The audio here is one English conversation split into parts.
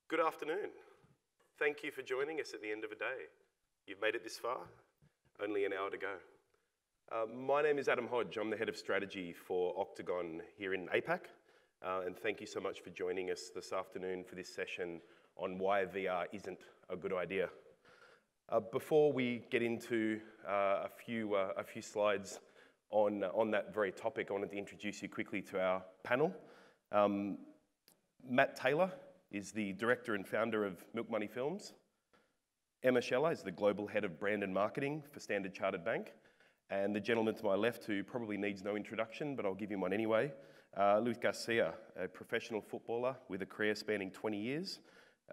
Good afternoon. Thank you for joining us at the end of a day. You've made it this far, only an hour to go. My name is Adam Hodge. I'm the head of strategy for Octagon here in APAC. And thank you so much for joining us this afternoon for this session on why VR isn't a good idea. Before we get into a few slides on that very topic, I wanted to introduce you quickly to our panel. Matt Taylor is the director and founder of Milk Money Films. Emma Scheller is the global head of brand and marketing for Standard Chartered Bank. And the gentleman to my left, who probably needs no introduction, but I'll give him one anyway, Luis Garcia, a professional footballer with a career spanning 20 years.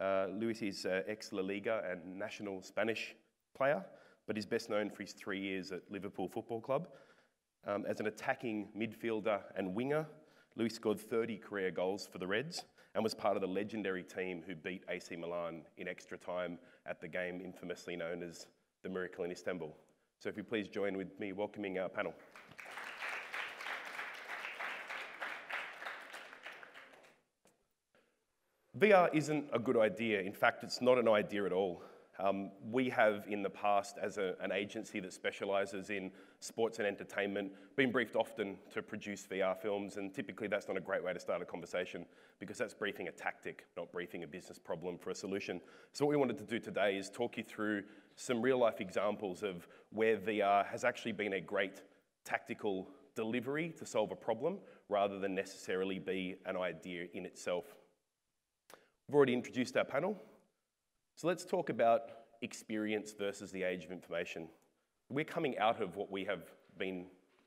Luis is ex-La Liga and national Spanish player, but is best known for his 3 years at Liverpool Football Club. As an attacking midfielder and winger, Luis scored 30 career goals for the Reds and was part of the legendary team who beat AC Milan in extra time at the game infamously known as the Miracle in Istanbul. So if you please join with me welcoming our panel. VR isn't a good idea. In fact, it's not an idea at all. We have in the past, as an agency that specialises in sports and entertainment, been briefed often to produce VR films, and typically that's not a great way to start a conversation because that's briefing a tactic, not briefing a business problem for a solution. So what we wanted to do today is talk you through some real-life examples of where VR has actually been a great tactical delivery to solve a problem rather than necessarily be an idea in itself. We've already introduced our panel. So let's talk about experience versus the age of information. We're coming out of what we have been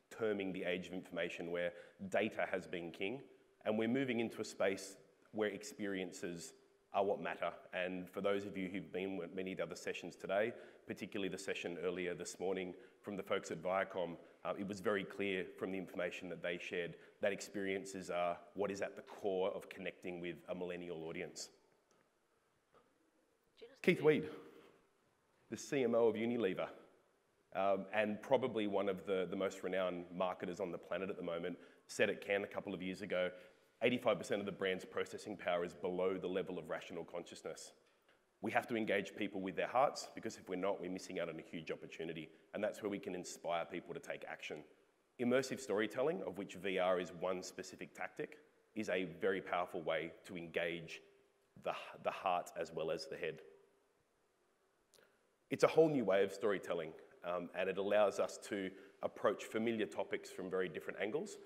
terming the age of information, where data has been king, and we're moving into a space where experiences are what matter. And for those of you who've been with many of the other sessions today, particularly the session earlier this morning from the folks at Viacom, it was very clear from the information that they shared that experiences are what is at the core of connecting with a millennial audience. Keith Weed, the CMO of Unilever, and probably one of the most renowned marketers on the planet at the moment, said at Cannes a couple of years ago, 85% of the brand's processing power is below the level of rational consciousness. We have to engage people with their hearts, because if we're not, we're missing out on a huge opportunity, and that's where we can inspire people to take action. Immersive storytelling, of which VR is one specific tactic, is a very powerful way to engage the heart as well as the head. It's a whole new way of storytelling, and it allows us to approach familiar topics from very different angles,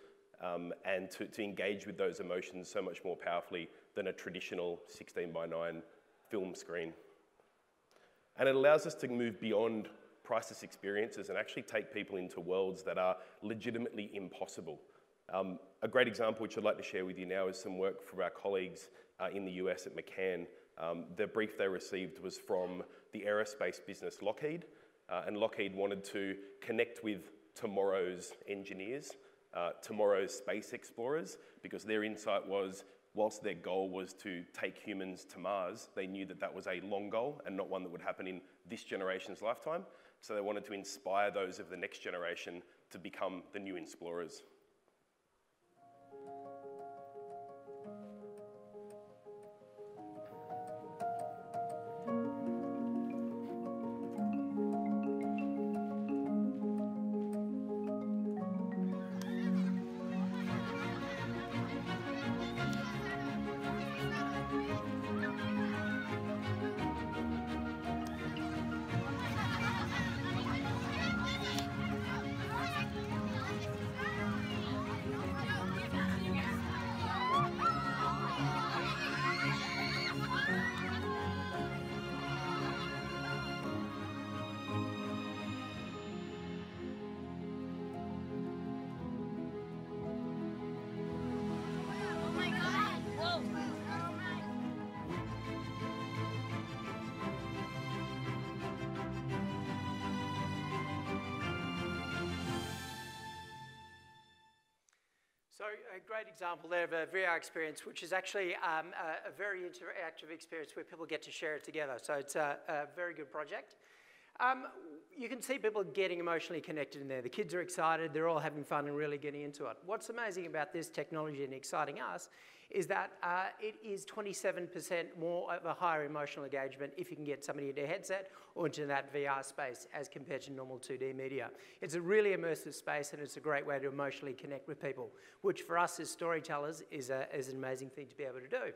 and to engage with those emotions so much more powerfully than a traditional 16:9 film screen. And it allows us to move beyond priceless experiences and actually take people into worlds that are legitimately impossible. A great example which I'd like to share with you now is some work from our colleagues in the US at McCann. The brief they received was from the aerospace business Lockheed, and Lockheed wanted to connect with tomorrow's engineers, tomorrow's space explorers, because their insight was, whilst their goal was to take humans to Mars, they knew that that was a long goal and not one that would happen in this generation's lifetime. So they wanted to inspire those of the next generation to become the new explorers. So a great example there of a VR experience, which is actually a very interactive experience where people get to share it together. So it's a very good project. You can see people getting emotionally connected in there. The kids are excited, they're all having fun and really getting into it. What's amazing about this technology and exciting us is that it is 27% more of a higher emotional engagement if you can get somebody into a headset or into that VR space as compared to normal 2D media. It's a really immersive space, and it's a great way to emotionally connect with people, which for us as storytellers is an amazing thing to be able to do.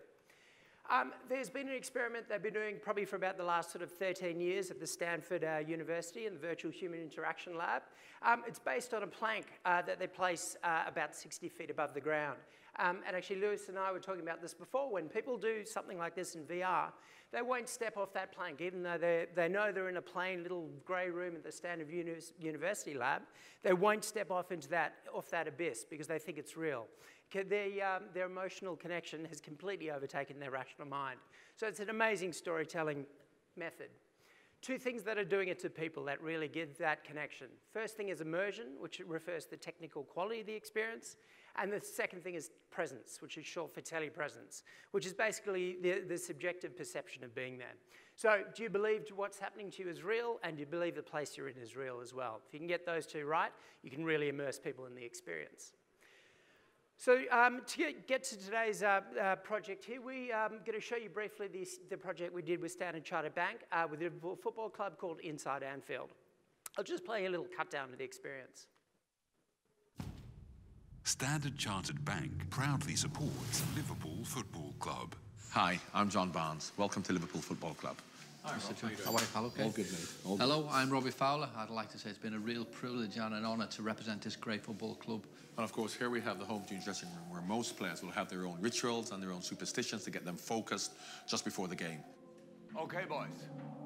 There's been an experiment they've been doing probably for about the last sort of 13 years at the Stanford University in the Virtual Human Interaction Lab. It's based on a plank that they place about 60 feet above the ground. And actually, Lewis and I were talking about this before. When people do something like this in VR, they won't step off that plank, even though they know they're in a plain little grey room at the Stanford University lab. They won't step off that abyss because they think it's real. Their emotional connection has completely overtaken their rational mind. So it's an amazing storytelling method. Two things that are doing it to people that really give that connection. First thing is immersion, which refers to the technical quality of the experience. And the second thing is presence, which is short for telepresence, which is basically the subjective perception of being there. So do you believe what's happening to you is real, and do you believe the place you're in is real as well? If you can get those two right, you can really immerse people in the experience. So to get to today's project here, we're going to show you briefly the project we did with Standard Chartered Bank with a football club called Inside Anfield. I'll just play a little cut down to the experience. Standard Chartered Bank proudly supports Liverpool Football Club. Hi, I'm John Barnes. Welcome to Liverpool Football Club. Hi, Rob. How are you, pal? Okay. All good, mate. All Hello, good. I'm Robbie Fowler. I'd like to say it's been a real privilege and an honour to represent this great football club. And of course, here we have the home team dressing room, where most players will have their own rituals and their own superstitions to get them focused just before the game. Okay, boys.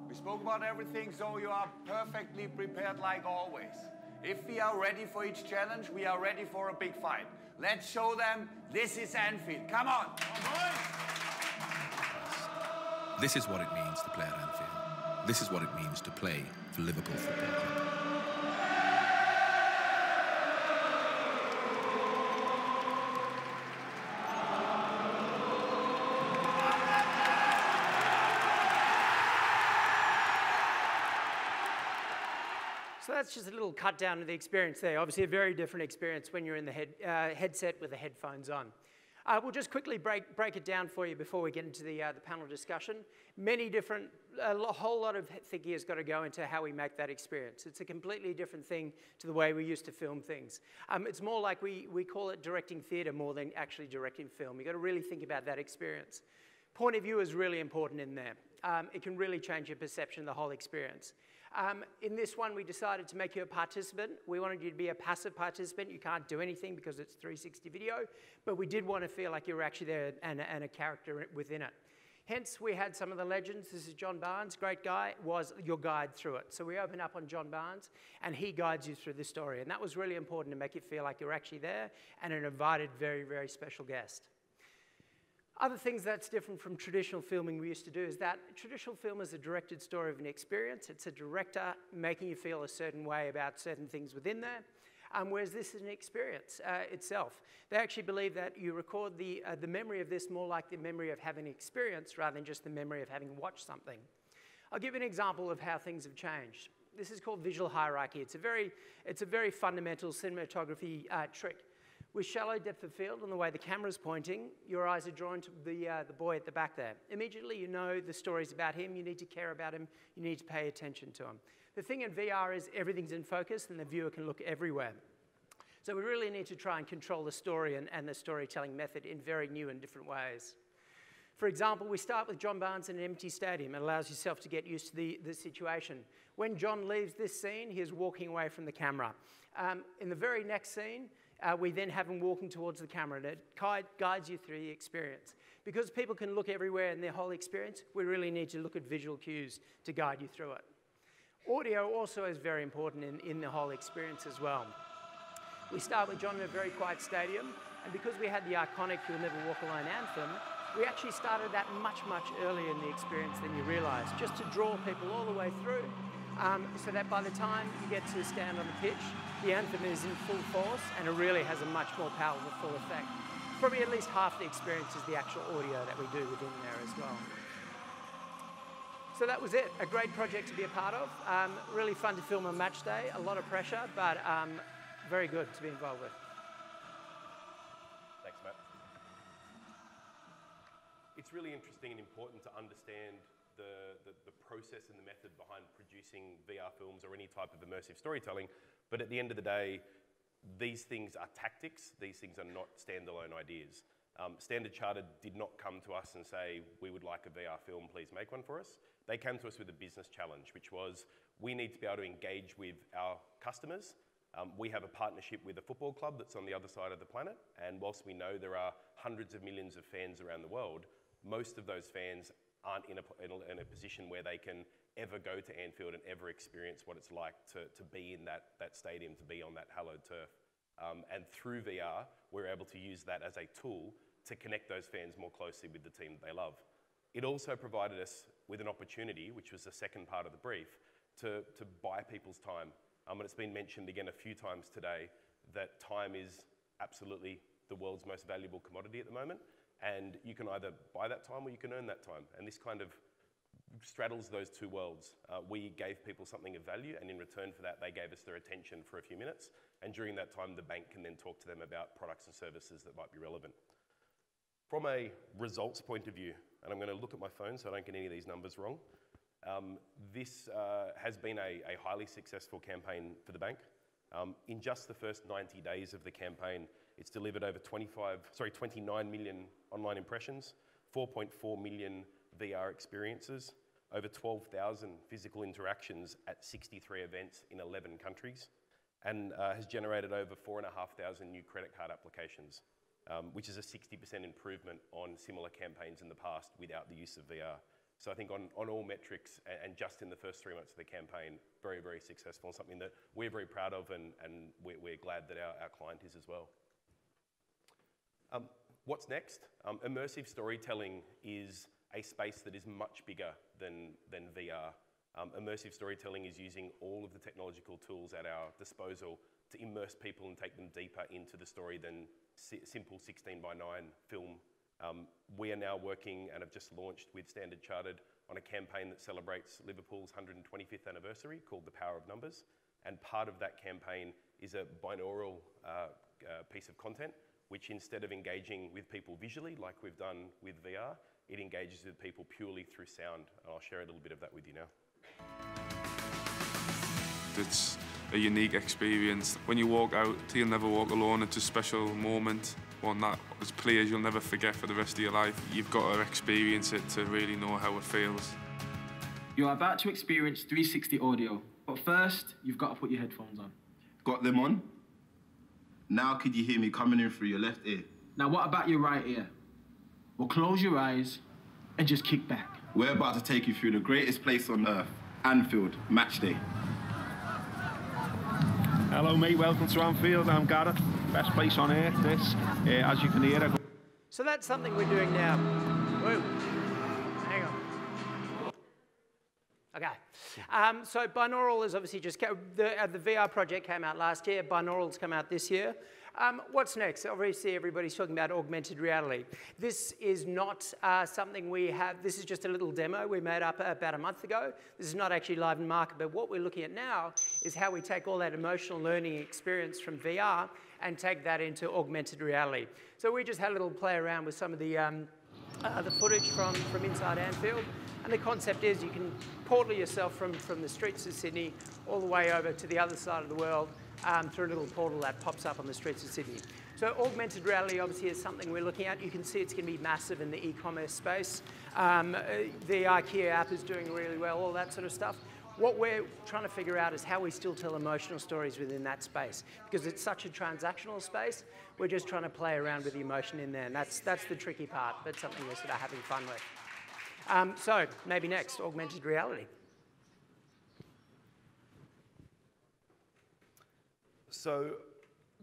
We spoke about everything, so you are perfectly prepared like always. If we are ready for each challenge, we are ready for a big fight. Let's show them this is Anfield. Come on. This is what it means to play at Anfield. This is what it means to play for Liverpool Football Club. So that's just a little cut down to the experience there. Obviously a very different experience when you're in the headset with the headphones on. We'll just quickly break it down for you before we get into the panel discussion. A whole lot of thinking has got to go into how we make that experience. It's a completely different thing to the way we used to film things. It's more like we call it directing theatre more than actually directing film. You've got to really think about that experience. Point of view is really important in there. It can really change your perception of the whole experience. In this one, we decided to make you a participant. We wanted you to be a passive participant. You can't do anything because it's 360 video, but we did want to feel like you were actually there and a character within it. Hence, we had some of the legends. This is John Barnes, great guy, was your guide through it. So we open up on John Barnes, and he guides you through the story. And that was really important to make you feel like you're actually there and an invited, very, very special guest. Other things that's different from traditional filming we used to do is that traditional film is a directed story of an experience. It's a director making you feel a certain way about certain things within there, whereas this is an experience itself. They actually believe that you record the memory of this more like the memory of having an experience rather than just the memory of having watched something. I'll give you an example of how things have changed. This is called visual hierarchy. It's a very fundamental cinematography trick. With shallow depth of field and the way the camera's pointing, your eyes are drawn to the boy at the back there. Immediately you know the story's about him, you need to care about him, you need to pay attention to him. The thing in VR is everything's in focus and the viewer can look everywhere. So we really need to try and control the story and the storytelling method in very new and different ways. For example, we start with John Barnes in an empty stadium. It allows yourself to get used to the situation. When John leaves this scene, he is walking away from the camera. In the very next scene, we then have him walking towards the camera, and it guides you through the experience. Because people can look everywhere in their whole experience, we really need to look at visual cues to guide you through it. Audio also is very important in the whole experience as well. We start with John in a very quiet stadium, and because we had the iconic You'll Never Walk Alone anthem, we actually started that much, much earlier in the experience than you realise, just to draw people all the way through, so that by the time you get to stand on the pitch, the anthem is in full force and it really has a much more powerful effect. Probably at least half the experience is the actual audio that we do within there as well. So that was it, a great project to be a part of. Really fun to film on match day, a lot of pressure, but very good to be involved with. Thanks, Matt. it's really interesting and important to understand the process and the method behind producing VR films or any type of immersive storytelling. But at the end of the day, these things are tactics. These things are not standalone ideas. Standard Chartered did not come to us and say, we would like a VR film, please make one for us. They came to us with a business challenge, which was, we need to be able to engage with our customers. We have a partnership with a football club that's on the other side of the planet, and whilst we know there are hundreds of millions of fans around the world, most of those fans aren't in a position where they can ever go to Anfield and ever experience what it's like to be in that stadium, to be on that hallowed turf. And through VR, we're able to use that as a tool to connect those fans more closely with the team that they love. It also provided us with an opportunity, which was the second part of the brief, to buy people's time. And it's been mentioned again a few times today that time is absolutely the world's most valuable commodity at the moment. And you can either buy that time or you can earn that time. And this kind of straddles those two worlds. We gave people something of value, and in return for that, they gave us their attention for a few minutes. And during that time, the bank can then talk to them about products and services that might be relevant. From a results point of view, and I'm going to look at my phone so I don't get any of these numbers wrong, this has been a highly successful campaign for the bank. In just the first 90 days of the campaign, it's delivered over 29 million online impressions, 4.4 million VR experiences, over 12,000 physical interactions at 63 events in 11 countries, and has generated over 4,500 new credit card applications, which is a 60% improvement on similar campaigns in the past without the use of VR. So I think on all metrics, and just in the first 3 months of the campaign, very, very successful, and something that we're very proud of, and we're glad that our client is as well. What's next? Immersive storytelling is a space that is much bigger than VR. Immersive storytelling is using all of the technological tools at our disposal to immerse people and take them deeper into the story than simple 16:9 film. We are now working and have just launched with Standard Chartered on a campaign that celebrates Liverpool's 125th anniversary called The Power of Numbers. And part of that campaign is a binaural piece of content, which instead of engaging with people visually like we've done with VR, it engages with people purely through sound. And I'll share a little bit of that with you now. It's a unique experience. When you walk out, you'll never walk alone. It's a special moment, one that as players you'll never forget for the rest of your life. You've got to experience it to really know how it feels. You're about to experience 360 audio, but first you've got to put your headphones on. Got them on? Now could you hear me coming in through your left ear? Now what about your right ear? Well, close your eyes and just kick back. We're about to take you through the greatest place on earth, Anfield, match day. Hello mate, welcome to Anfield. I'm Gareth, best place on earth, this. As you can hear. So that's something we're doing now. Whoa. Hang on. Okay. So binaural is obviously just, the VR project came out last year, binaural's come out this year. What's next? Obviously everybody's talking about augmented reality. This is not something we have, this is just a little demo we made up about a month ago. This is not actually live in market, but what we're looking at now is how we take all that emotional learning experience from VR and take that into augmented reality. So we just had a little play around with some of the footage from inside Anfield. And the concept is you can portal yourself from the streets of Sydney all the way over to the other side of the world through a little portal that pops up on the streets of Sydney. So augmented reality obviously is something we're looking at. You can see it's going to be massive in the e-commerce space. The IKEA app is doing really well, all that sort of stuff. What we're trying to figure out is how we still tell emotional stories within that space. Because it's such a transactional space, we're just trying to play around with the emotion in there. And that's the tricky part, but something we're sort of having fun with. So maybe next, augmented reality. So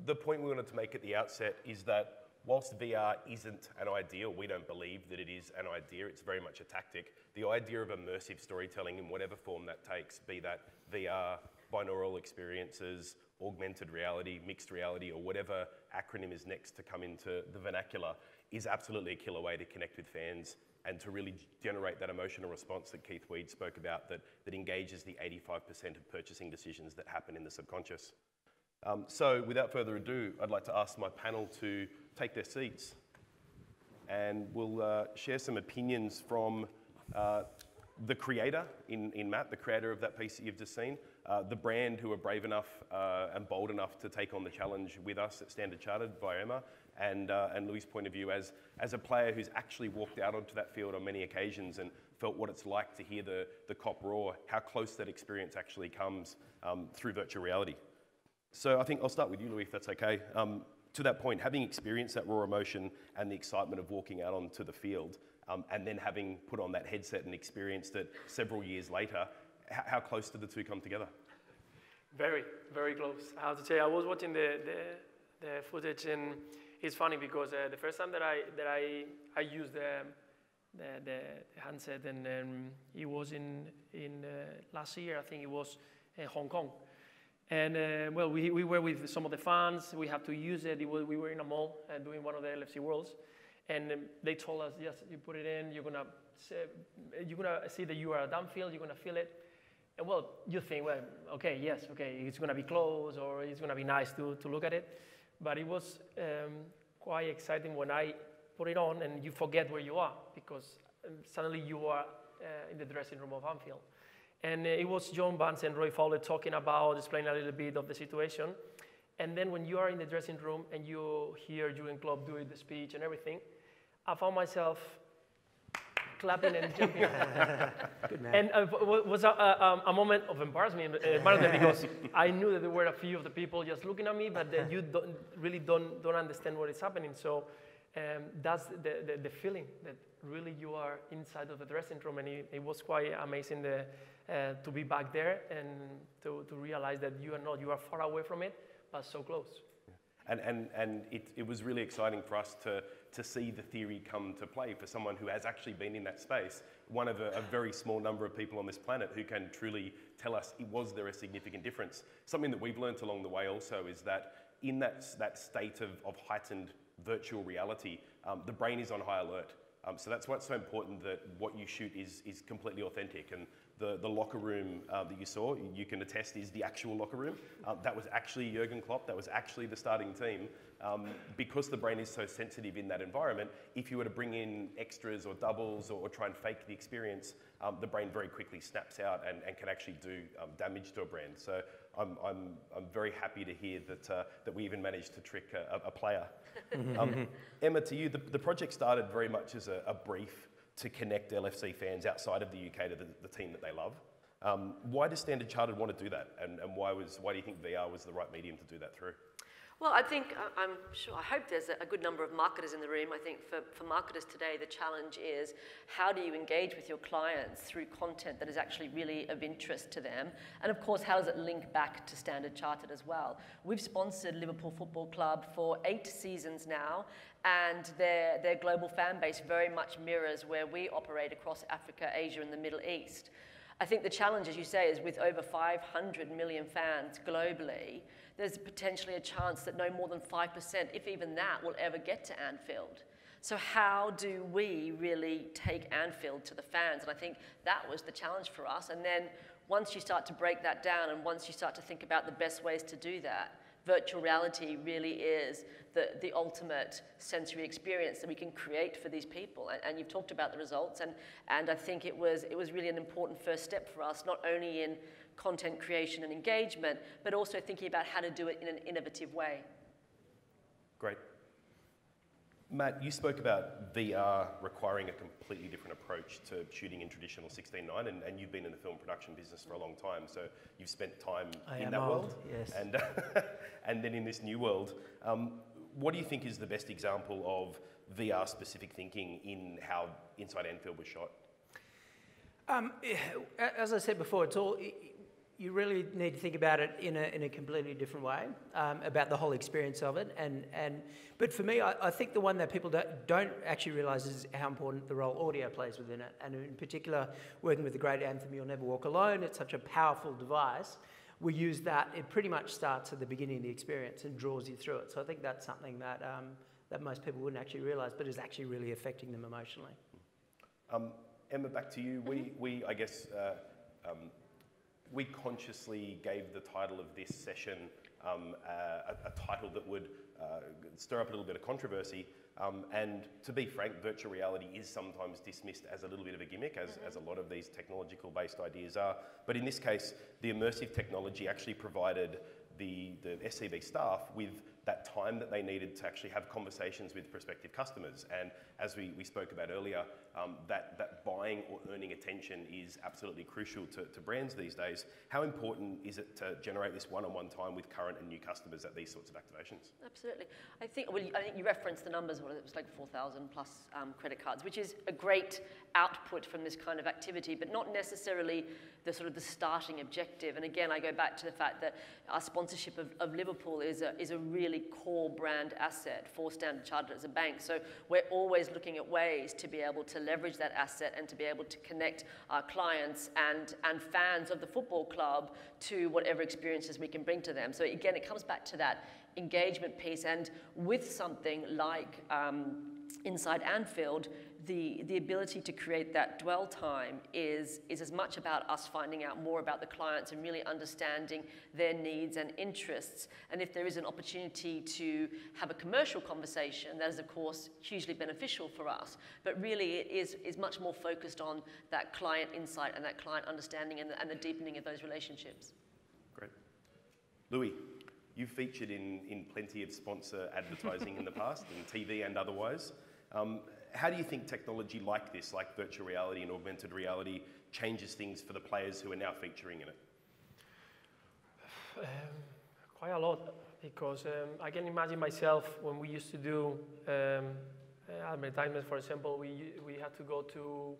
the point we wanted to make at the outset is that whilst VR isn't an idea, we don't believe that it is an idea, it's very much a tactic. The idea of immersive storytelling in whatever form that takes, be that VR, binaural experiences, augmented reality, mixed reality, or whatever acronym is next to come into the vernacular, is absolutely a killer way to connect with fans and to really generate that emotional response that Keith Weed spoke about that engages the 85% of purchasing decisions that happen in the subconscious. So without further ado, I'd like to ask my panel to take their seats. and we'll share some opinions from the creator in Matt, the creator of that piece that you've just seen, the brand who are brave enough and bold enough to take on the challenge with us at Standard Chartered via Emma, and Louis' point of view as a player who's actually walked out onto that field on many occasions and felt what it's like to hear the cop roar, how close that experience actually comes through virtual reality. So I think I'll start with you, Louis, if that's okay. To that point, having experienced that raw emotion and the excitement of walking out onto the field, and then having put on that headset and experienced it several years later, how close did the two come together? Very, very close. I have to say, I was watching the footage, and it's funny because the first time that I used the handset, and it was in last year, I think it was Hong Kong. And well, we were with some of the fans. We had to use it. We were in a mall doing one of the LFC Worlds, and they told us, yes, you put it in, you're gonna see that you are at Anfield, you're gonna feel it. And well, you think, well, okay, yes, okay, it's gonna be close, or it's gonna be nice to look at it. But it was quite exciting when I put it on and you forget where you are, because suddenly you are in the dressing room of Anfield. And it was John Barnes and Roy Fowler talking about, explaining a little bit of the situation. And then when you are in the dressing room and you hear Jurgen Klopp doing the speech and everything, I found myself clapping and jumping. Good man. And it was a moment of embarrassment because I knew that there were a few of the people just looking at me, but you really don't understand what is happening. So that's the feeling that really you are inside of the dressing room, and it was quite amazing to be back there and to realize that you are far away from it, but so close. And it was really exciting for us to see the theory come to play for someone who has actually been in that space, one of a very small number of people on this planet who can truly tell us, was there a significant difference? Something that we've learned along the way also is that in that state of heightened virtual reality, the brain is on high alert. So that's why it's so important that what you shoot is completely authentic. And the locker room that you saw, you can attest, is the actual locker room. That was actually Jurgen Klopp. That was actually the starting team. Because the brain is so sensitive in that environment, if you were to bring in extras or doubles or try and fake the experience, the brain very quickly snaps out and can actually do damage to a brand. So I'm very happy to hear that we even managed to trick a player. Emma, to you, the project started very much as a brief to connect LFC fans outside of the UK to the team that they love. Why does Standard Chartered want to do that? And why do you think VR was the right medium to do that through? Well, I think, I hope there's a good number of marketers in the room. I think for marketers today, the challenge is how do you engage with your clients through content that is actually really of interest to them? And of course, how does it link back to Standard Chartered as well? We've sponsored Liverpool Football Club for 8 seasons now, and their global fan base very much mirrors where we operate across Africa, Asia, and the Middle East. I think the challenge, as you say, is with over 500 million fans globally, there's potentially a chance that no more than 5%, if even that, will ever get to Anfield. So how do we really take Anfield to the fans? And I think that was the challenge for us. And then once you start to break that down and once you start to think about the best ways to do that, virtual reality really is the ultimate sensory experience that we can create for these people. And you've talked about the results, and I think it was really an important first step for us, not only in content creation and engagement, but also thinking about how to do it in an innovative way. Great. Matt, you spoke about VR requiring a completely different approach to shooting in traditional 16:9, and you've been in the film production business for a long time, so you've spent time in that world. Yes. And then in this new world. What do you think is the best example of VR-specific thinking in how Inside Anfield was shot? As I said before, you really need to think about it in a completely different way, about the whole experience of it. But for me, I think the one that people don't actually realise is how important the role audio plays within it. And in particular, working with the great anthem, You'll Never Walk Alone, it's such a powerful device. We use that, it pretty much starts at the beginning of the experience and draws you through it. So I think that's something that most people wouldn't actually realise, but is actually really affecting them emotionally. Emma, back to you. I guess, we consciously gave the title of this session a title that would stir up a little bit of controversy. And to be frank, virtual reality is sometimes dismissed as a little bit of a gimmick, as a lot of these technological-based ideas are. But in this case, the immersive technology actually provided the SCB staff with that time that they needed to actually have conversations with prospective customers. And as we spoke about earlier, that buying or earning attention is absolutely crucial to brands these days. How important is it to generate this one-on-one time with current and new customers at these sorts of activations? Absolutely. I think you referenced the numbers, it was like 4,000 plus credit cards, which is a great output from this kind of activity, but not necessarily the sort of the starting objective. And again, I go back to the fact that our sponsorship of Liverpool is a really core brand asset for Standard Chartered as a bank. So we're always looking at ways to be able to leverage that asset and to be able to connect our clients and fans of the football club to whatever experiences we can bring to them. So again, it comes back to that engagement piece. And with something like Inside Anfield, the ability to create that dwell time is as much about us finding out more about the clients and really understanding their needs and interests. And if there is an opportunity to have a commercial conversation, that is of course hugely beneficial for us. But really it is much more focused on that client insight and that client understanding and the deepening of those relationships. Great. Louis, you've featured in plenty of sponsor advertising in the past, in TV and otherwise. How do you think technology like this, like virtual reality and augmented reality, changes things for the players who are now featuring in it? Quite a lot, because I can imagine myself when we used to do advertisements, for example, we had to go to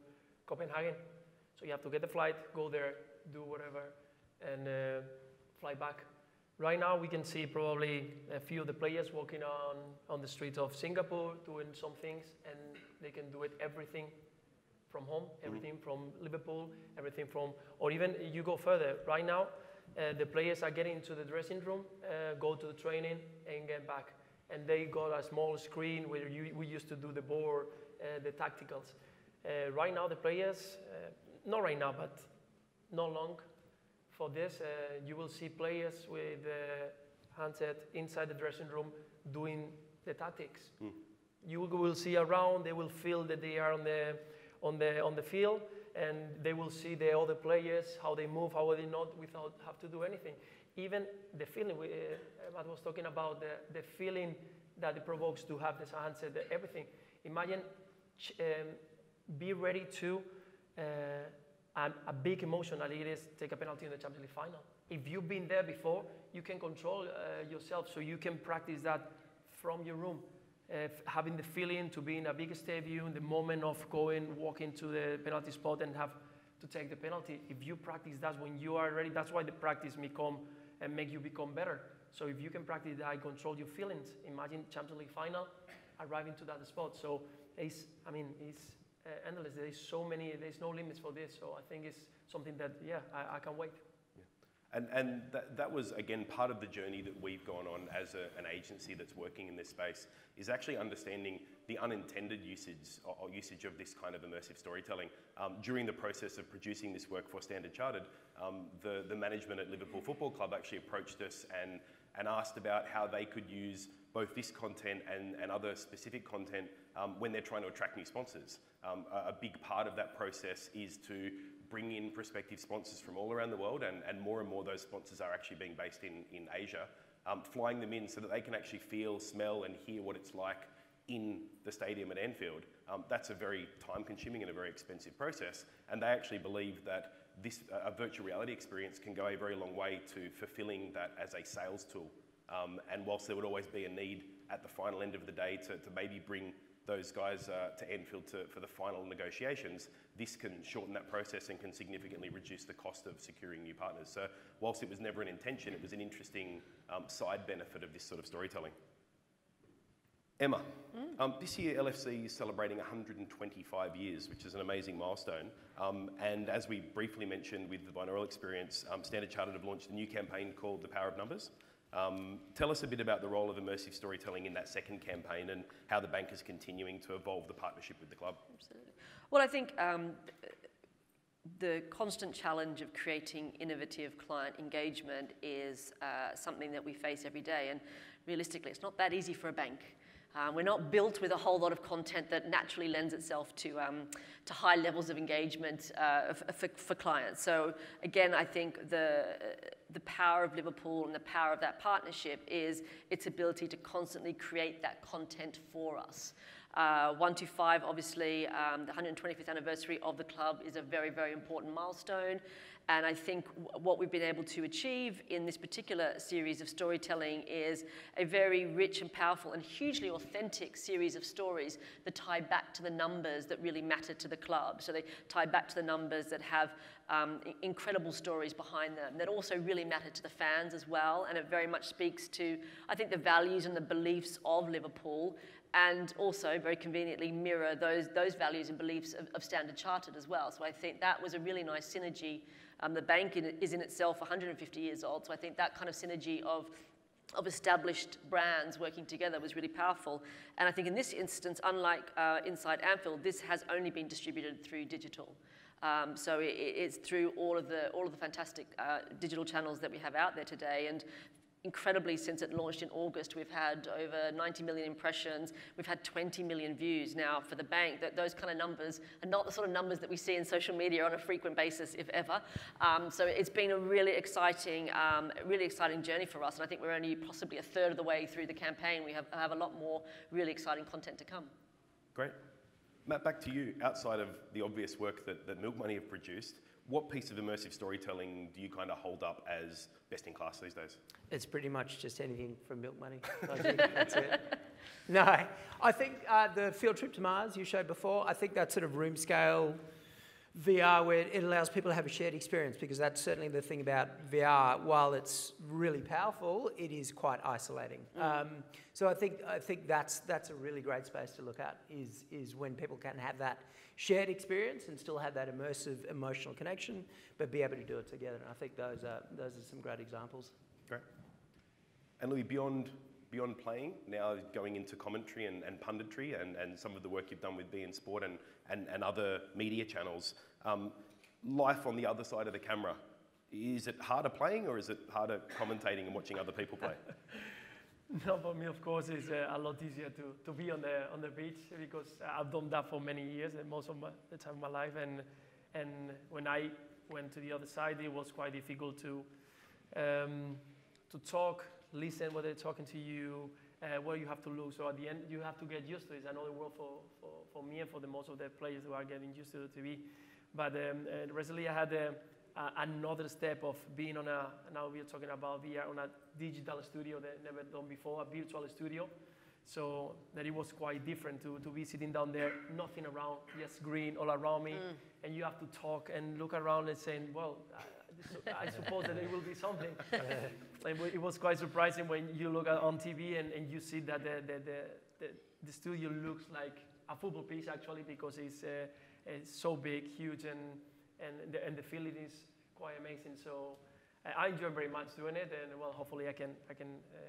Copenhagen. So you have to get the flight, go there, do whatever, and fly back. Right now, we can see probably a few of the players walking on the streets of Singapore, doing some things, and they can do everything from home, everything from Liverpool, everything from, or even you go further. Right now, the players are getting into the dressing room, go to the training, and get back. And they got a small screen where we used to do the board, the tacticals. Right now, the players, not right now, but not long, for this, you will see players with a handset inside the dressing room doing the tactics. You will see around, they will feel that they are on the field, and they will see the other players, how they move, how they not, without have to do anything. Even the feeling, Matt was talking about the feeling that it provokes to have this handset, everything. Imagine, be ready to, a big emotion that it is take a penalty in the Champions League final. If you've been there before, you can control yourself, so you can practice that from your room. Having the feeling to be in a big stadium, the moment of walking to the penalty spot and have to take the penalty. If you practice that when you are ready, that's why the practice make you become better. So if you can practice that and control your feelings, imagine Champions League final, arriving to that spot. So it's endless. There's no limits for this. So I think it's something that, I can't wait. Yeah. And that was, again, part of the journey that we've gone on as an agency that's working in this space, is actually understanding the unintended usage of this kind of immersive storytelling. During the process of producing this work for Standard Chartered, the management at Liverpool Football Club actually approached us and asked about how they could use both this content and other specific content when they're trying to attract new sponsors. A big part of that process is to bring in prospective sponsors from all around the world, and more those sponsors are actually being based in Asia, flying them in so that they can actually feel, smell and hear what it's like in the stadium at Anfield. That's a very time-consuming and a very expensive process, and they actually believe that a virtual reality experience can go a very long way to fulfilling that as a sales tool. And whilst there would always be a need at the final end of the day to maybe bring those guys to Anfield for the final negotiations, this can shorten that process and can significantly reduce the cost of securing new partners. So whilst it was never an intention, it was an interesting side benefit of this sort of storytelling. Emma, this year LFC is celebrating 125 years, which is an amazing milestone. And as we briefly mentioned with the binaural experience, Standard Chartered have launched a new campaign called The Power of Numbers. Tell us a bit about the role of immersive storytelling in that second campaign and how the bank is continuing to evolve the partnership with the club. Absolutely. Well, I think the constant challenge of creating innovative client engagement is something that we face every day. And realistically, it's not that easy for a bank. We're not built with a whole lot of content that naturally lends itself to high levels of engagement for clients. So again, I think the power of Liverpool and the power of that partnership is its ability to constantly create that content for us. 125, obviously, the 125th anniversary of the club is a very, very important milestone. And I think what we've been able to achieve in this particular series of storytelling is a very rich and powerful and hugely authentic series of stories that tie back to the numbers that really matter to the club. So they tie back to the numbers that have incredible stories behind them that also really matter to the fans as well. And it very much speaks to, I think, the values and the beliefs of Liverpool, and also very conveniently mirror those values and beliefs of Standard Chartered as well. So I think that was a really nice synergy. The bank is in itself 150 years old, so I think that kind of synergy of established brands working together was really powerful. And I think in this instance, unlike Inside Anfield, this has only been distributed through digital. So it's through all of the fantastic digital channels that we have out there today. And incredibly, since it launched in August, we've had over 90 million impressions. We've had 20 million views. Now, for the bank, those kind of numbers are not the sort of numbers that we see in social media on a frequent basis, if ever. So it's been a really exciting journey for us. And I think we're only possibly a third of the way through the campaign. We have a lot more really exciting content to come. Great. Matt, back to you. Outside of the obvious work that Milk Money have produced, what piece of immersive storytelling do you kind of hold up as best in class these days? It's pretty much just anything from Milk Money. I think that's it. No, I think the field trip to Mars you showed before, I think that sort of room scale VR where it allows people to have a shared experience, because that's certainly the thing about VR. While it's really powerful, it is quite isolating. So I think that's a really great space to look at, is when people can have that shared experience and still have that immersive emotional connection, but be able to do it together. And I think those are some great examples. Great. And Louis, beyond playing, now going into commentary and punditry and some of the work you've done with beIN Sport and other media channels, life on the other side of the camera, is it harder playing or is it harder commentating and watching other people play? No, for me, of course, it's a lot easier to be on the beach, because I've done that for many years and most of the time of my life. And when I went to the other side, it was quite difficult to talk, listen when they're talking to you, where you have to look. So at the end, you have to get used to it. It's another world for me and for most of the players who are getting used to the TV. But recently I had another step of being on now we're talking about VR, on a digital studio that I've never done before, a virtual studio. So that it was quite different to be sitting down there, nothing around, just green all around me, and you have to talk and look around and saying, well, I suppose that it will be something. It was quite surprising when you look on TV and you see that the studio looks like a football pitch, actually, because it's so big, huge, and the feeling is quite amazing. So I enjoy very much doing it, and well, hopefully I can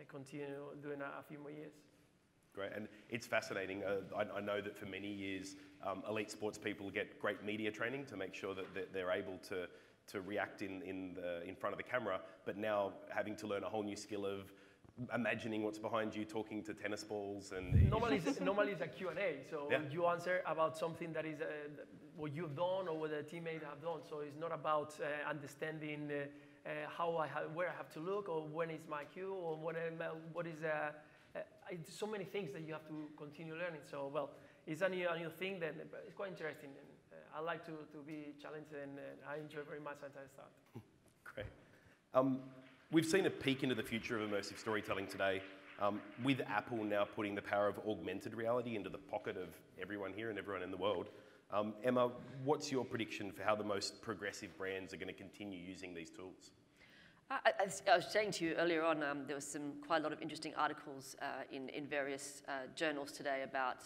continue doing a few more years. Great, and it's fascinating. I know that for many years, elite sports people get great media training to make sure that they're able to react in front of the camera, but now having to learn a whole new skill of imagining what's behind you, talking to tennis balls, and normally it's a Q&A, so yeah. You answer about something that is what you've done or what the teammates have done. So it's not about understanding where I have to look, or when is my cue, or what is so many things that you have to continue learning. So well, it's a new thing. Then it's quite interesting. And I like to be challenged, and I enjoy very much as I start. Great. We've seen a peek into the future of immersive storytelling today, with Apple now putting the power of augmented reality into the pocket of everyone here and everyone in the world. Emma, what's your prediction for how the most progressive brands are going to continue using these tools? I was saying to you earlier on, there was quite a lot of interesting articles in various journals today about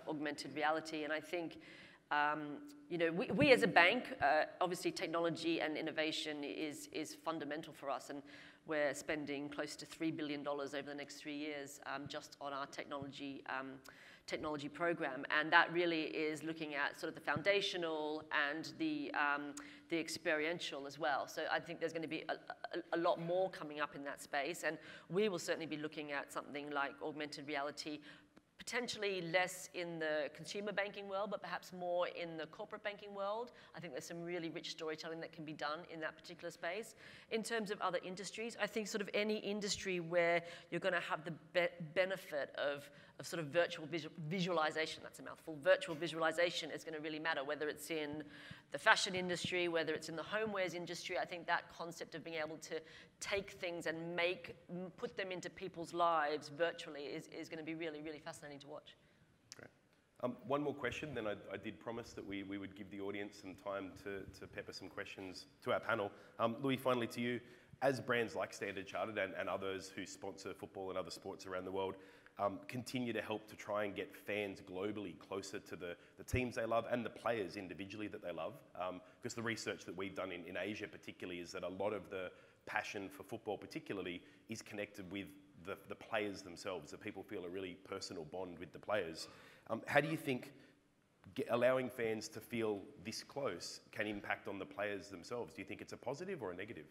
augmented reality, and I think we as a bank, obviously technology and innovation is fundamental for us, and we're spending close to $3 billion over the next 3 years just on our technology program, and that really is looking at sort of the foundational and the experiential as well. So I think there's going to be a lot more coming up in that space, and we will certainly be looking at something like augmented reality potentially less in the consumer banking world, but perhaps more in the corporate banking world. I think there's some really rich storytelling that can be done in that particular space. In terms of other industries, I think sort of any industry where you're going to have the benefit of sort of virtual visualization, that's a mouthful, virtual visualization is going to really matter, whether it's in the fashion industry, whether it's in the homewares industry. I think that concept of being able to take things and put them into people's lives virtually is going to be really, really fascinating to watch. Great. One more question, then I did promise that we would give the audience some time to pepper some questions to our panel. Louis, finally to you. As brands like Standard Chartered and others who sponsor football and other sports around the world, continue to help to try and get fans globally closer to the teams they love and the players individually that they love. Because the research that we've done in Asia particularly is that a lot of the passion for football particularly is connected with the players themselves, that people feel a really personal bond with the players. How do you think allowing fans to feel this close can impact on the players themselves? Do you think it's a positive or a negative?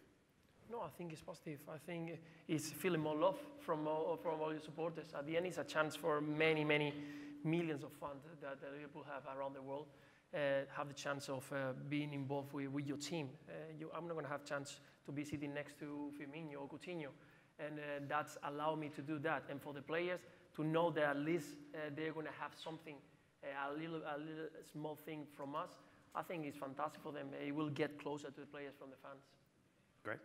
No, I think it's positive. I think it's feeling more love from all your supporters. At the end, it's a chance for many, many millions of fans that people have around the world have the chance of being involved with your team. I'm not going to have a chance to be sitting next to Firmino or Coutinho, and that's allowed me to do that. And for the players to know that at least they're going to have something, a little small thing from us, I think it's fantastic for them. It will get closer to the players from the fans. Great.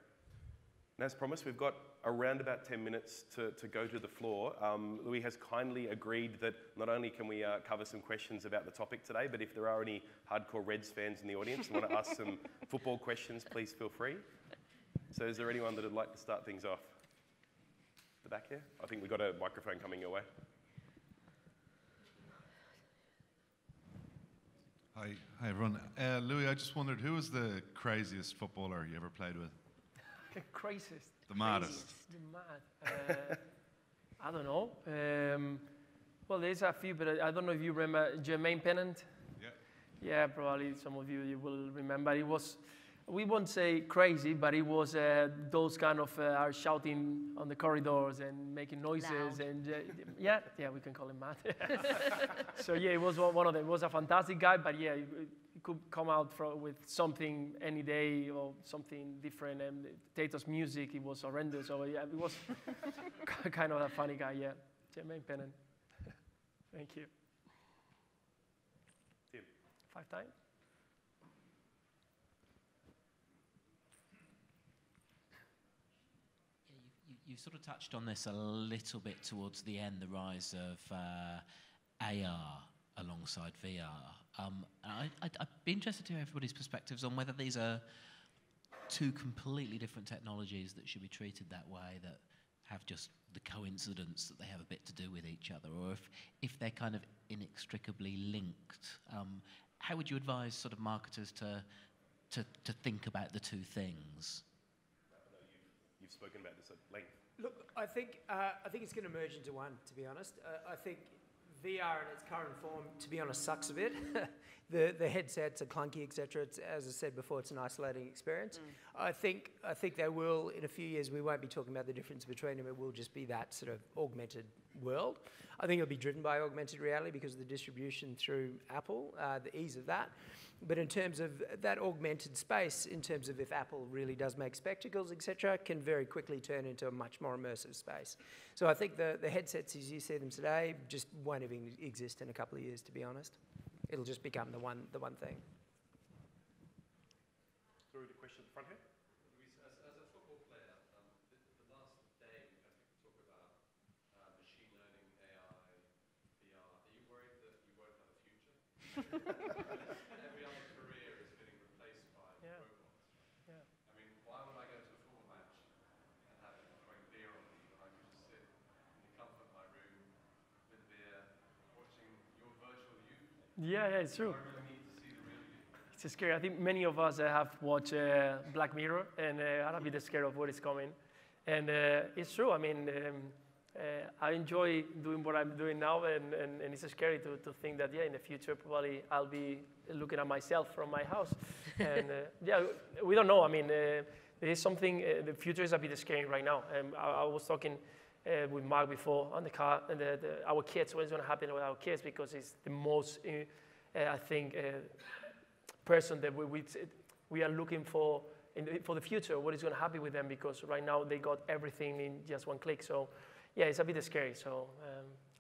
And as promised, we've got around about 10 minutes to go to the floor. Louis has kindly agreed that not only can we cover some questions about the topic today, but if there are any hardcore Reds fans in the audience and want to ask some football questions, please feel free. So is there anyone that would like to start things off? The back here? I think we've got a microphone coming your way. Hi everyone. Louis, I just wondered, who was the craziest footballer you ever played with? The craziest. The maddest. The mad. I don't know. Well, there's a few, but I don't know if you remember Jermaine Pennant. Yeah. Yeah, probably some of you will remember. It was, we won't say crazy, but it was those kind of are shouting on the corridors and making noises. Loud. And yeah, we can call him mad. So yeah, it was one of them. It was a fantastic guy, but yeah, it could come out with something any day or something different. And Tato's music, it was horrendous. So yeah, it was kind of a funny guy. Yeah, Jermaine Pennant. Thank you. Tim. 5 times. You sort of touched on this a little bit towards the end, the rise of AR alongside VR. I'd be interested to hear everybody's perspectives on whether these are two completely different technologies that should be treated that way, that have just the coincidence that they have a bit to do with each other, or if they're kind of inextricably linked. How would you advise sort of marketers to think about the two things? You've spoken about this at length. Look, I think it's going to merge into one, to be honest. I think VR in its current form, to be honest, sucks a bit. The headsets are clunky, etc. As I said before, it's an isolating experience. I think they will, in a few years, we won't be talking about the difference between them. It will just be that sort of augmented world. I think it'll be driven by augmented reality because of the distribution through Apple, the ease of that. But in terms of that augmented space, in terms of if Apple really does make spectacles, etc., can very quickly turn into a much more immersive space. So I think the headsets as you see them today just won't even exist in a couple of years, to be honest. It'll just become the one thing. Sorry, the question at the front here? As a football player, the last day we've had to talk about machine learning, AI, VR. Are you worried that you won't have a future? Every other career is getting replaced by robots. Yeah. I mean, why would I go to a football match and have it throwing beer on me when I could just sit in the comfort of my room with a beer, watching your virtual you? Yeah, it's true. I really need to see the real you. It's scary. I think many of us have watched Black Mirror and are a bit scared of what is coming. And it's true. I mean, I enjoy doing what I'm doing now, and it's scary to think that, yeah, in the future, probably I'll be looking at myself from my house. And yeah, we don't know. I mean, there is something, the future is a bit scary right now. I was talking with Mark before on the car, and our kids, what's going to happen with our kids, because it's the most, I think, person that we are looking for for the future, what is going to happen with them, because right now they got everything in just one click. So yeah, it's a bit scary. So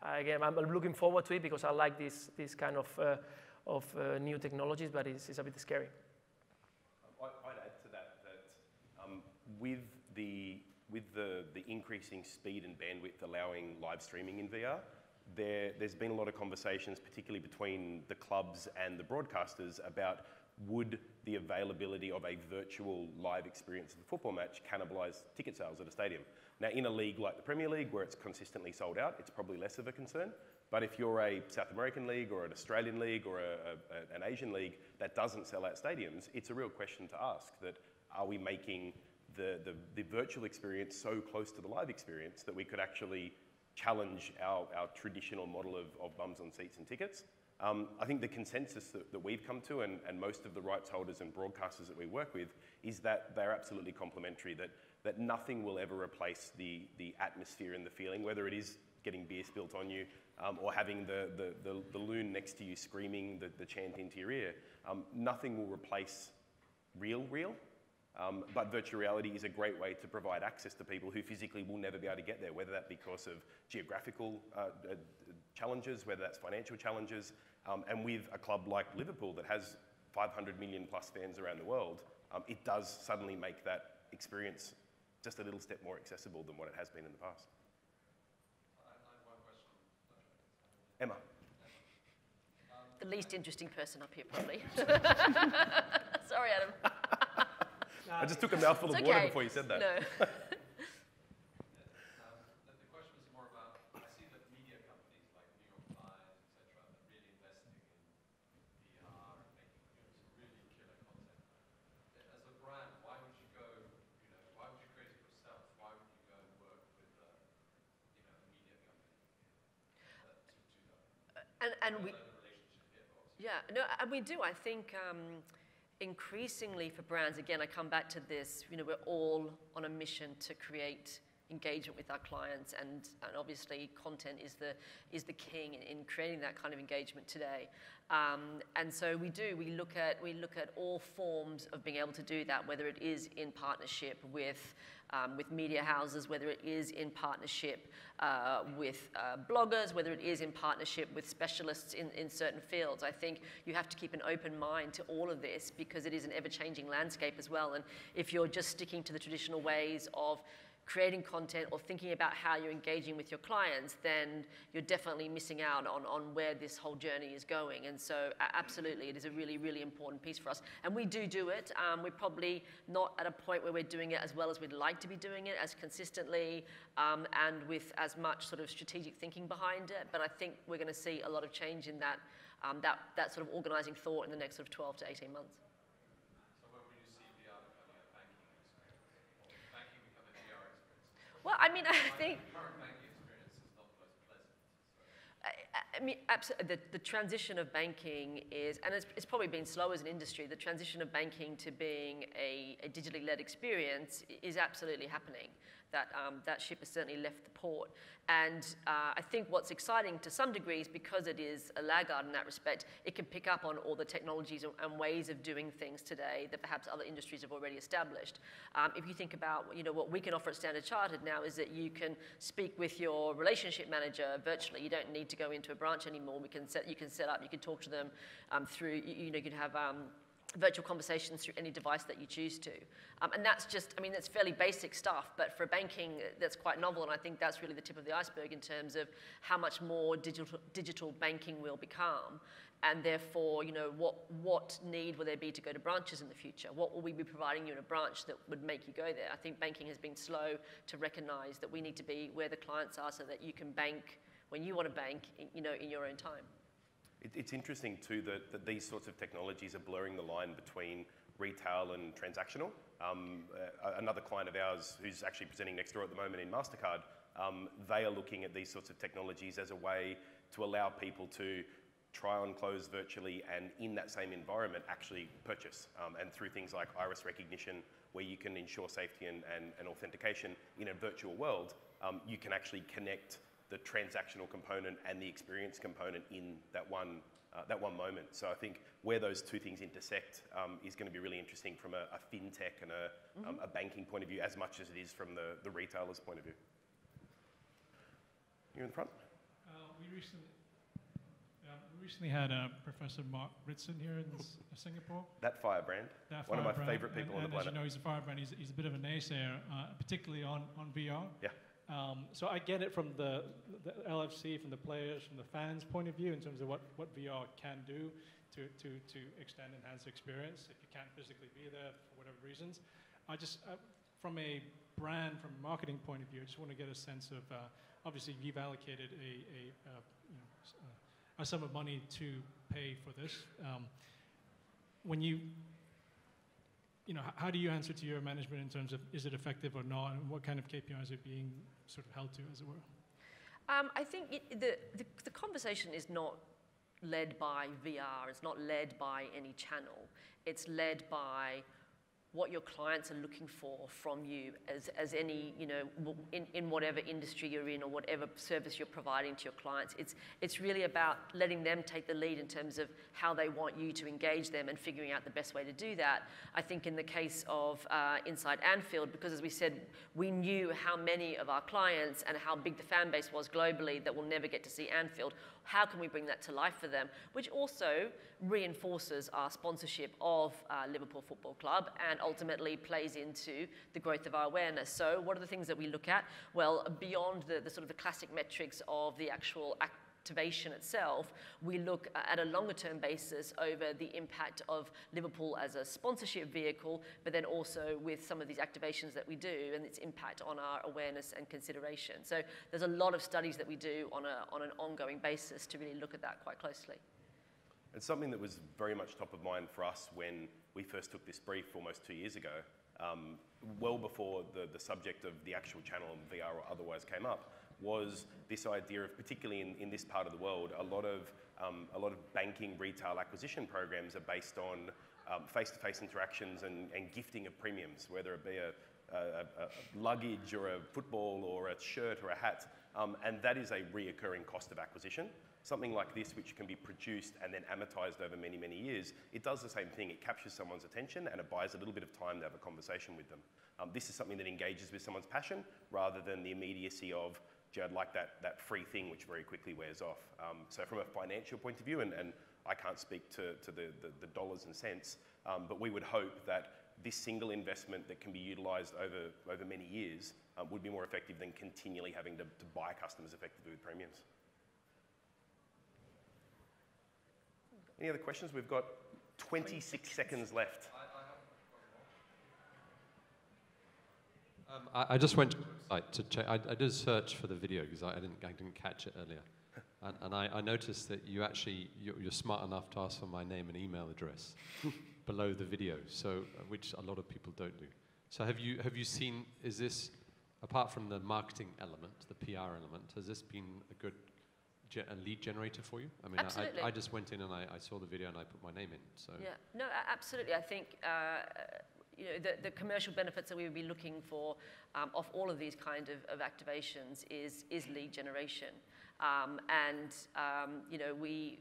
again, I'm looking forward to it because I like this kind of new technologies, but it's a bit scary. I'd add to that with the increasing speed and bandwidth allowing live streaming in VR, there's been a lot of conversations, particularly between the clubs and the broadcasters, about would the availability of a virtual live experience of a football match cannibalise ticket sales at a stadium? Now, in a league like the Premier League, where it's consistently sold out, it's probably less of a concern. But if you're a South American league or an Australian league or an Asian league that doesn't sell out stadiums, it's a real question to ask, that are we making the virtual experience so close to the live experience that we could actually challenge our traditional model of bums on seats and tickets? I think the consensus that we've come to, and most of the rights holders and broadcasters that we work with, is that they're absolutely complementary, that nothing will ever replace the atmosphere and the feeling, whether it is getting beer spilt on you or having the loon next to you screaming the chant into your ear. Nothing will replace real. But virtual reality is a great way to provide access to people who physically will never be able to get there, whether that be because of geographical challenges, whether that's financial challenges. And with a club like Liverpool that has 500 million plus fans around the world, it does suddenly make that experience just a little step more accessible than what it has been in the past. I have one question. Emma. The least interesting person up here, probably. Sorry, Adam. I just took a mouthful of water before you said that. No. The question was more about, I see that media companies like New York Times, etc., are really investing in VR and making some really killer content. As a brand, why would you go, why would you create it yourself? Why would you go and work with a media company to do that? And we, yeah, no, and we do. I think increasingly for brands, again, I come back to this, we're all on a mission to create engagement with our clients, and obviously content is the king in creating that kind of engagement today. And so we look at all forms of being able to do that, whether it is in partnership with media houses, whether it is in partnership with bloggers, whether it is in partnership with specialists in certain fields. I think you have to keep an open mind to all of this because it is an ever-changing landscape as well. And if you're just sticking to the traditional ways of creating content or thinking about how you're engaging with your clients, then you're definitely missing out on where this whole journey is going. And so absolutely, it is a really, really important piece for us. And we do it. We're probably not at a point where we're doing it as well as we'd like to be doing it, as consistently and with as much sort of strategic thinking behind it. But I think we're going to see a lot of change in that, that sort of organizing thought in the next sort of 12 to 18 months. Well, I mean, I think. I mean, absolutely. The transition of banking is, and it's probably been slow as an industry, the transition of banking to being a digitally led experience is absolutely happening. That ship has certainly left the port. And I think what's exciting to some degree is because it is a laggard in that respect, it can pick up on all the technologies and ways of doing things today that perhaps other industries have already established. If you think about what we can offer at Standard Chartered now is that you can speak with your relationship manager virtually. You don't need to go into a branch anymore. You can set up, you can talk to them through, you can have virtual conversations through any device that you choose to. And that's just, I mean, that's fairly basic stuff, but for banking, that's quite novel, and I think that's really the tip of the iceberg in terms of how much more digital banking will become, and therefore, what need will there be to go to branches in the future? What will we be providing you in a branch that would make you go there? I think banking has been slow to recognize that we need to be where the clients are so that you can bank when you want to bank, in your own time. It's interesting too that these sorts of technologies are blurring the line between retail and transactional. Another client of ours who's actually presenting next door at the moment in MasterCard, they are looking at these sorts of technologies as a way to allow people to try on clothes virtually and in that same environment actually purchase. And through things like iris recognition, where you can ensure safety and authentication in a virtual world, you can actually connect the transactional component and the experience component in that one moment. So I think where those two things intersect is going to be really interesting from a fintech and a banking point of view, as much as it is from the retailer's point of view. You in the front? We recently had Professor Mark Ritson here in Singapore. That firebrand, one of my favourite people on the planet. As you know, he's a firebrand. He's a bit of a naysayer, particularly on VR. Yeah. So I get it from the LFC, from the players, from the fans' point of view in terms of what VR can do to extend, enhance the experience if you can't physically be there for whatever reasons. I just, from a brand, from a marketing point of view, I just want to get a sense of, obviously you've allocated a sum of money to pay for this. When you know, how do you answer to your management in terms of is it effective or not, and what kind of KPIs are being sort of held to, as it were? I think the conversation is not led by VR, it's not led by any channel, it's led by what your clients are looking for from you as any, you know, in whatever industry you're in or whatever service you're providing to your clients. It's really about letting them take the lead in terms of how they want you to engage them and figuring out the best way to do that. I think in the case of Inside Anfield, because as we said, we knew how many of our clients and how big the fan base was globally that will never get to see Anfield. How can we bring that to life for them? Which also reinforces our sponsorship of Liverpool Football Club and ultimately plays into the growth of our awareness. So what are the things that we look at? Well, beyond the sort of the classic metrics of the actual activation itself, we look at a longer term basis over the impact of Liverpool as a sponsorship vehicle, but then also with some of these activations that we do and its impact on our awareness and consideration. So there's a lot of studies that we do on an ongoing basis to really look at that quite closely. It's something that was very much top of mind for us when we first took this brief almost 2 years ago, well before the subject of the actual channel and VR or otherwise came up, was this idea of, particularly in this part of the world, a lot of banking retail acquisition programs are based on face-to-face interactions and gifting of premiums, whether it be a luggage or a football or a shirt or a hat, and that is a reoccurring cost of acquisition. Something like this, which can be produced and then amortized over many, many years, it does the same thing. It captures someone's attention and it buys a little bit of time to have a conversation with them. This is something that engages with someone's passion rather than the immediacy of, gee, I'd like that free thing which very quickly wears off. So from a financial point of view, and I can't speak to the dollars and cents, but we would hope that this single investment that can be utilised over many years would be more effective than continually having to buy customers effectively with premiums. Any other questions? We've got 26 seconds left. I just went to the website to check. I did a search for the video because I didn't catch it earlier, and I noticed that you're smart enough to ask for my name and email address below the video, so which a lot of people don't do. So have you seen? Is this, apart from the marketing element, the PR element, has this been a good lead generator for you? I mean, I just went in and I saw the video and I put my name in. So yeah, no, absolutely. I think you know, the commercial benefits that we would be looking for off all of these kind of activations is lead generation, and you know, we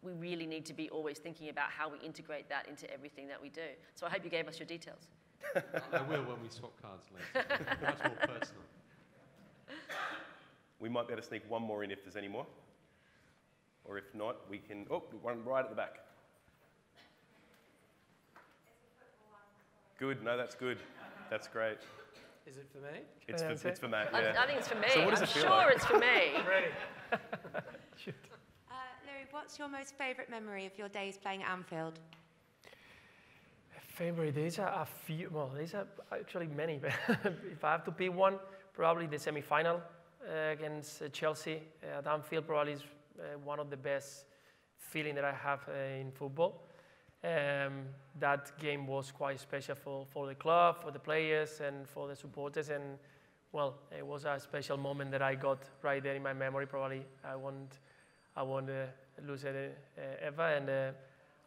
really need to be always thinking about how we integrate that into everything that we do. So I hope you gave us your details. I will when we swap cards later. Much more personal. We might be able to sneak one more in if there's any more. Or if not, we can, one right at the back. Good, no, that's good. That's great. Is it for me? It's for Matt, yeah. I think it's for me. So what does I'm it feel sure like? it's for me. Louis, what's your most favourite memory of your days playing at Anfield? Favorite days are a few, well, these are actually many, but if I have to pick one, probably the semi-final against Chelsea at Anfield probably is one of the best feeling that I have in football. That game was quite special for the club, for the players, and for the supporters, and well, it was a special moment that I got right there in my memory. Probably I won't lose it ever, and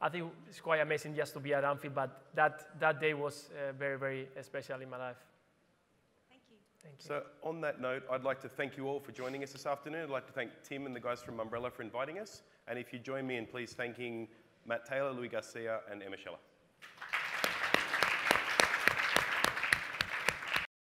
I think it's quite amazing just to be at Anfield, but that day was very, very special in my life. Thank you. Thank you. So on that note, I'd like to thank you all for joining us this afternoon. I'd like to thank Tim and the guys from Umbrella for inviting us. And if you join me in please thanking Matt Taylor, Louis Garcia, and Emma Scheller.